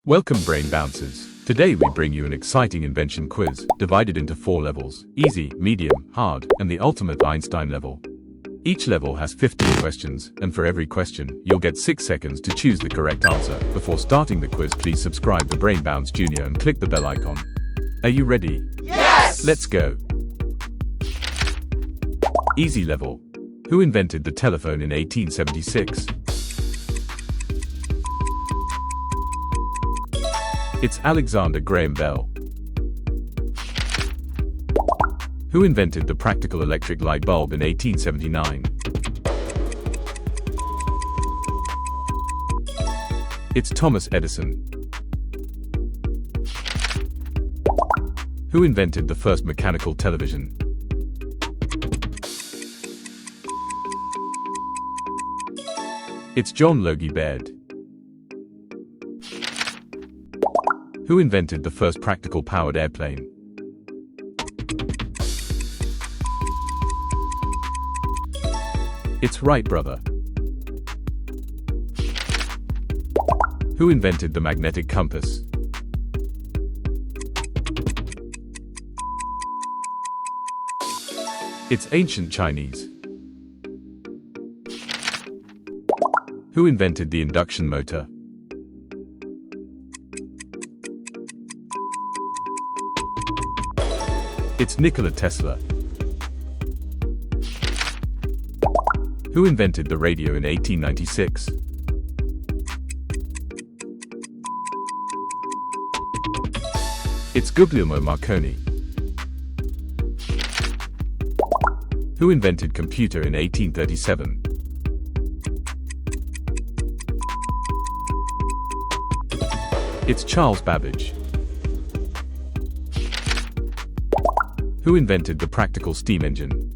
Welcome Brain Bouncers. Today we bring you an exciting invention quiz, divided into 4 levels: easy, medium, hard, and the ultimate Einstein level. Each level has 15 questions, and for every question, you'll get 6 seconds to choose the correct answer. Before starting the quiz, please subscribe to BrainBounce and click the bell icon. Are you ready? Yes! Let's go. Easy level. Who invented the telephone in 1876? It's Alexander Graham Bell. Who invented the practical electric light bulb in 1879? It's Thomas Edison. Who invented the first mechanical television? It's John Logie Baird. Who invented the first practical powered airplane? It's Wright brother. Who invented the magnetic compass? It's ancient Chinese. Who invented the induction motor? It's Nikola Tesla. Who invented the radio in 1896? It's Guglielmo Marconi. Who invented computer in 1837? It's Charles Babbage. Who invented the practical steam engine?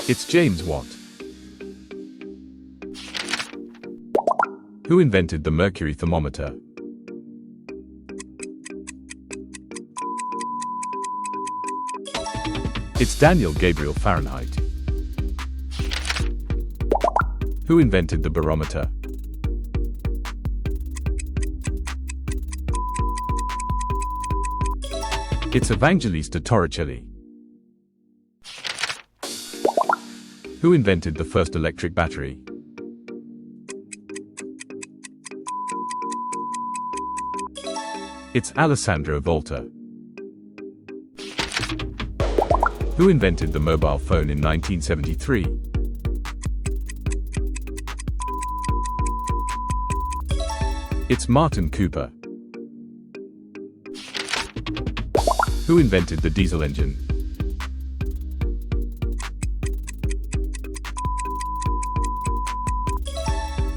It's James Watt. Who invented the mercury thermometer? It's Daniel Gabriel Fahrenheit. Who invented the barometer? It's Evangelista Torricelli. Who invented the first electric battery? It's Alessandro Volta. Who invented the mobile phone in 1973? It's Martin Cooper. Who invented the diesel engine?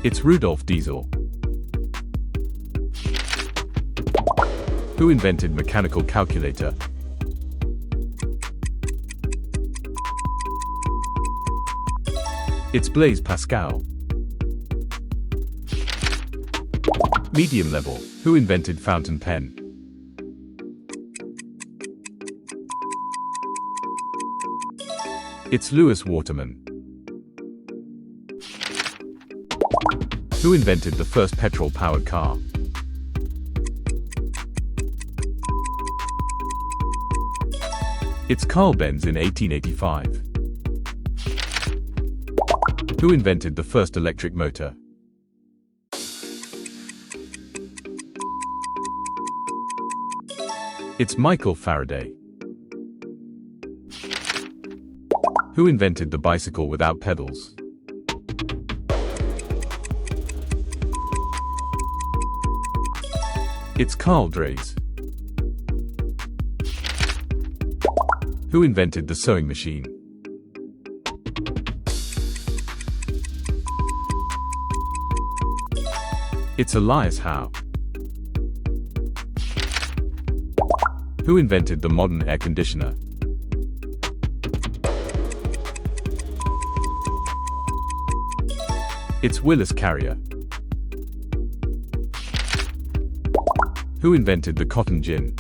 It's Rudolf Diesel. Who invented mechanical calculator? It's Blaise Pascal. Medium level. Who invented fountain pen? It's Lewis Waterman. Who invented the first petrol-powered car? It's Carl Benz in 1885. Who invented the first electric motor? It's Michael Faraday. Who invented the bicycle without pedals? It's Carl Dreis. Who invented the sewing machine? It's Elias Howe. Who invented the modern air conditioner? It's Willis Carrier. Who invented the cotton gin?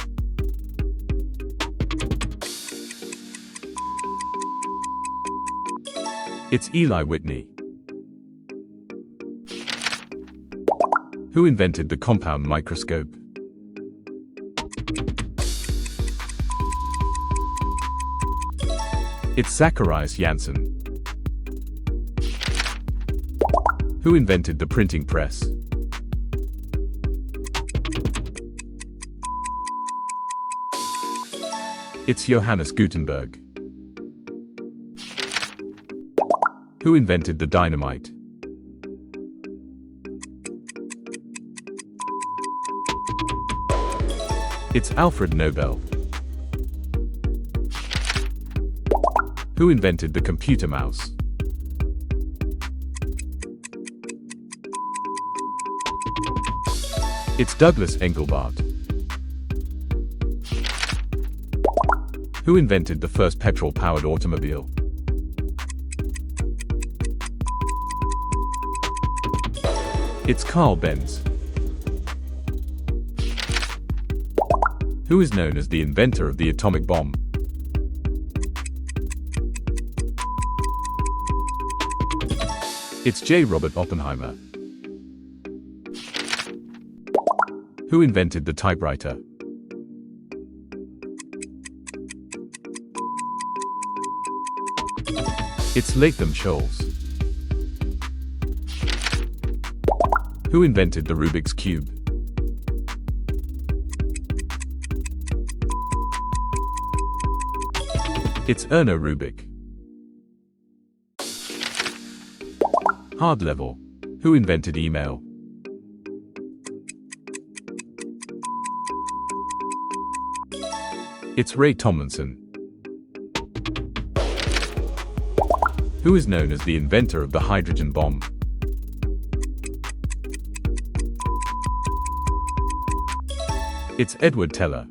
It's Eli Whitney. Who invented the compound microscope? It's Zacharias Janssen. Who invented the printing press? It's Johannes Gutenberg. Who invented the dynamite? It's Alfred Nobel. Who invented the computer mouse? It's Douglas Engelbart. Who invented the first petrol-powered automobile? It's Carl Benz. Who is known as the inventor of the atomic bomb? It's J. Robert Oppenheimer. Who invented the typewriter? It's Latham Scholes. Who invented the Rubik's Cube? It's Erno Rubik. Hard level. Who invented email? It's Ray Tomlinson. Who is known as the inventor of the hydrogen bomb? It's Edward Teller.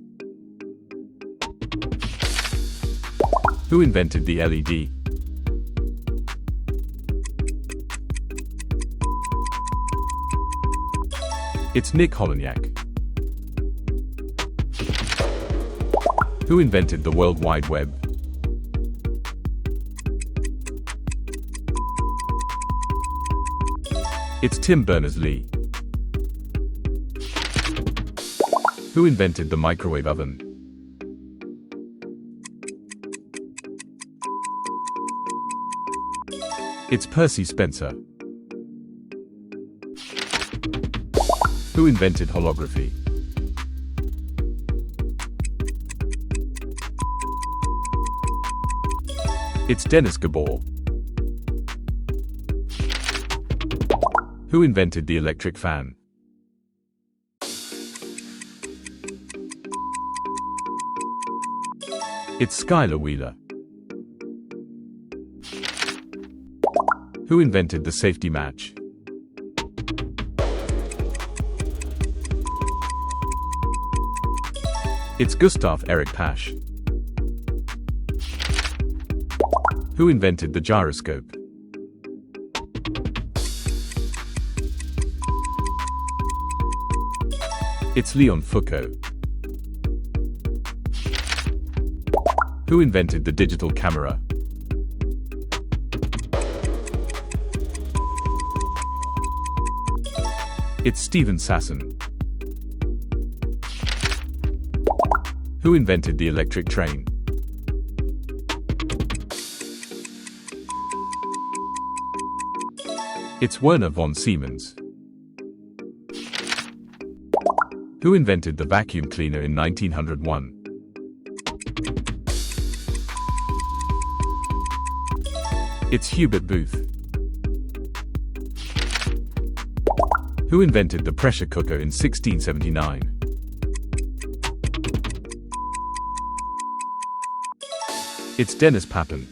Who invented the LED? It's Nick Holonyak. Who invented the World Wide Web? It's Tim Berners-Lee. Who invented the microwave oven? It's Percy Spencer. Who invented holography? It's Dennis Gabor. Who invented the electric fan? It's Skylar Wheeler. Who invented the safety match? It's Gustav Erik Pasch. Who invented the gyroscope? It's Leon Foucault. Who invented the digital camera? It's Stephen Sasson. Who invented the electric train? It's Werner von Siemens. Who invented the vacuum cleaner in 1901? It's Hubert Booth. Who invented the pressure cooker in 1679? It's Dennis Papin.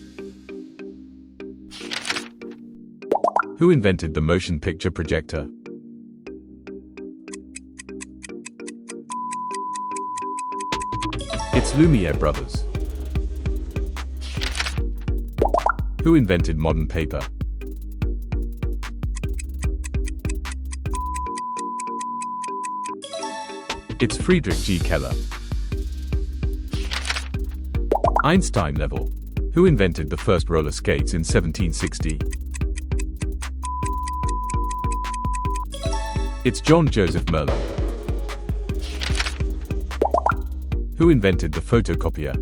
Who invented the motion picture projector? It's Lumiere brothers. Who invented modern paper? It's Friedrich G. Keller. Einstein level. Who invented the first roller skates in 1760? It's John Joseph Merlin. Who invented the photocopier?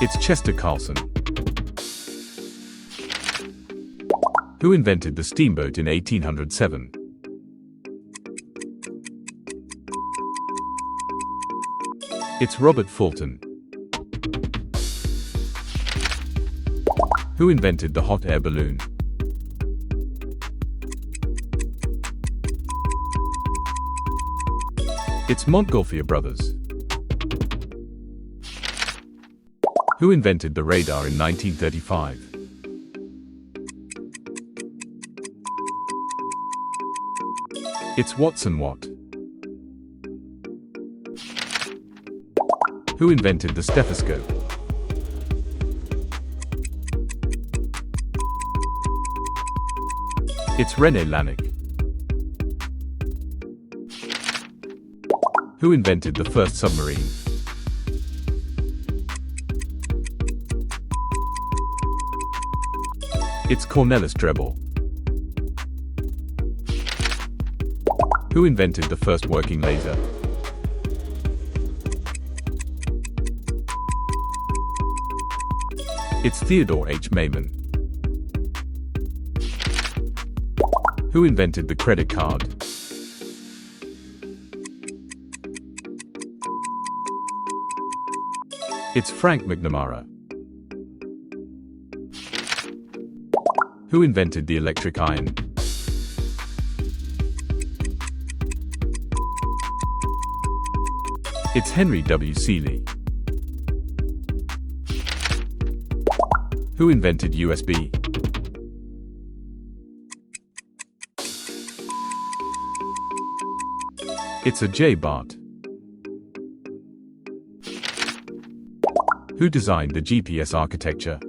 It's Chester Carlson. Who invented the steamboat in 1807? It's Robert Fulton. Who invented the hot air balloon? It's Montgolfier brothers. Who invented the radar in 1935? It's Watson Watt. Who invented the stethoscope? It's René Laennec. Who invented the first submarine? It's Cornelis Drebbel. Who invented the first working laser? It's Theodore H. Maiman. Who invented the credit card? It's Frank McNamara. Who invented the electric iron? It's Henry W. Seeley. Who invented USB? It's a J. Bart. Who designed the GPS architecture?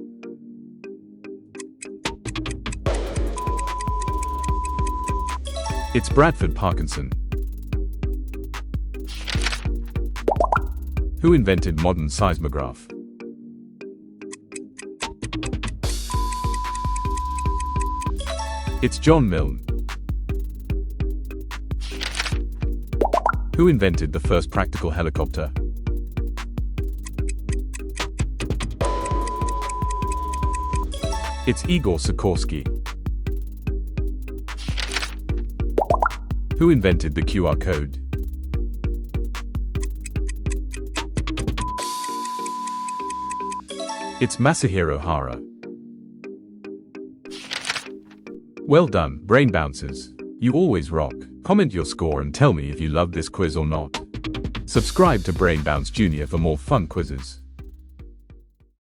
It's Bradford Parkinson. Who invented modern seismograph? It's John Milne. Who invented the first practical helicopter? It's Igor Sikorsky. Who invented the QR code? It's Masahiro Hara. Well done, Brain Bouncers. You always rock. Comment your score and tell me if you loved this quiz or not. Subscribe to BrainBounce Jr. for more fun quizzes.